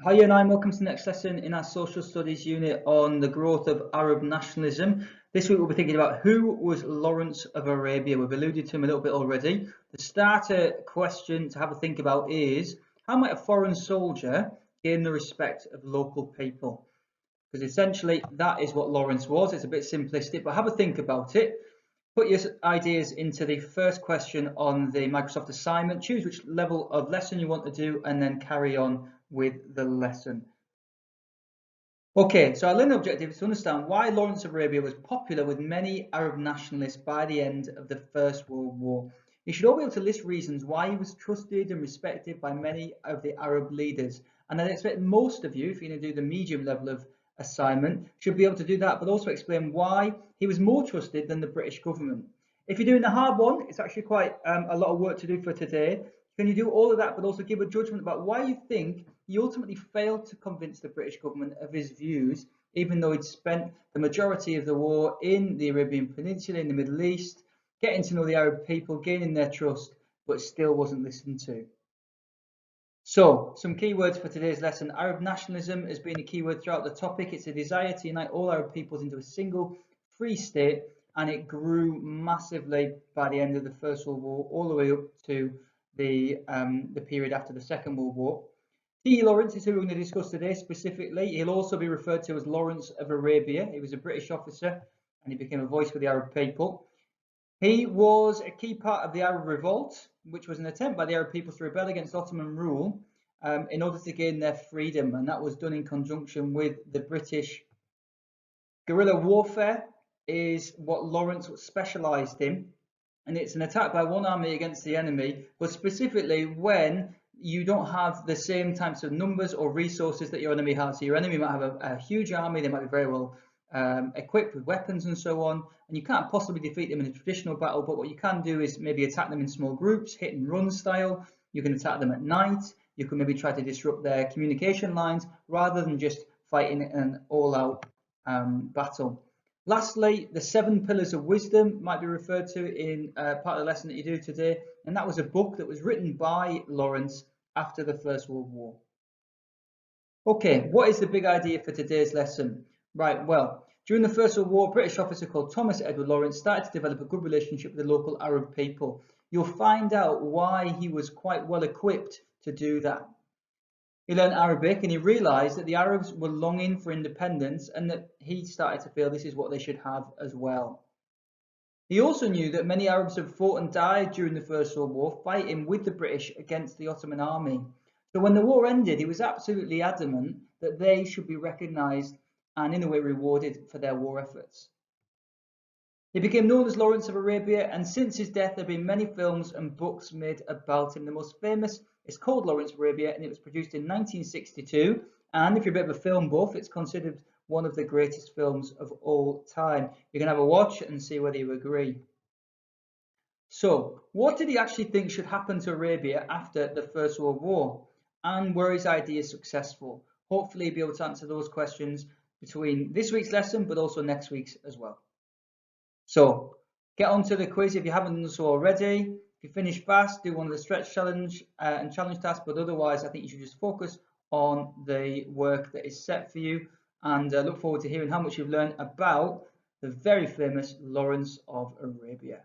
Hi and welcome to the next lesson in our social studies unit on the growth of Arab nationalism. This week we'll be thinking about who was Lawrence of Arabia. We've alluded to him a little bit already. The starter question to have a think about is, how might a foreign soldier gain the respect of local people? Because essentially that is what Lawrence was. It's a bit simplistic, but have a think about it. Put your ideas into the first question on the Microsoft assignment. Choose which level of lesson you want to do and then carry on with the lesson. Okay, so our learning objective is to understand why Lawrence of Arabia was popular with many Arab nationalists by the end of the First World War. You should all be able to list reasons why he was trusted and respected by many of the Arab leaders. And I expect most of you, if you're going to do the medium level of assignment, should be able to do that, but also explain why he was more trusted than the British government. If you're doing the hard one, it's actually quite a lot of work to do for today. Can you do all of that, but also give a judgment about why you think he ultimately failed to convince the British government of his views, even though he'd spent the majority of the war in the Arabian Peninsula, in the Middle East, getting to know the Arab people, gaining their trust, but still wasn't listened to. So, some keywords for today's lesson. Arab nationalism has been a keyword throughout the topic. It's a desire to unite all Arab peoples into a single free state, and it grew massively by the end of the First World War, all the way up to the period after the Second World War. T. Lawrence is who we're going to discuss today specifically. He'll also be referred to as Lawrence of Arabia. He was a British officer and he became a voice for the Arab people. He was a key part of the Arab Revolt, which was an attempt by the Arab peoples to rebel against Ottoman rule in order to gain their freedom, and that was done in conjunction with the British. Guerrilla warfare is what Lawrence specialised in, and it's an attack by one army against the enemy, but specifically when you don't have the same types of numbers or resources that your enemy has. So your enemy might have a huge army, they might be very well equipped with weapons and so on, and you can't possibly defeat them in a traditional battle, but what you can do is maybe attack them in small groups, hit and run style. You can attack them at night. You can maybe try to disrupt their communication lines rather than just fighting an all-out battle. Lastly, the 7 pillars of wisdom might be referred to in part of the lesson that you do today, and that was a book that was written by Lawrence after the First World War. Okay, what is the big idea for today's lesson? Right, well, during the First World War, a British officer called Thomas Edward Lawrence started to develop a good relationship with the local Arab people. You'll find out why he was quite well equipped to do that. He learned Arabic and he realized that the Arabs were longing for independence and that he started to feel this is what they should have as well. He also knew that many Arabs had fought and died during the First World War fighting with the British against the Ottoman army. So when the war ended, he was absolutely adamant that they should be recognised and in a way rewarded for their war efforts. He became known as Lawrence of Arabia, and since his death there have been many films and books made about him. The most famous is called Lawrence of Arabia and it was produced in 1962, and if you're a bit of a film buff, it's considered one of the greatest films of all time. You can have a watch and see whether you agree. So, what did he actually think should happen to Arabia after the First World War? And were his ideas successful? Hopefully you'll be able to answer those questions between this week's lesson, but also next week's as well. So get onto the quiz if you haven't done so already. If you finish fast, do one of the stretch challenge and challenge tasks, but otherwise I think you should just focus on the work that is set for you, and look forward to hearing how much you've learned about the very famous Lawrence of Arabia.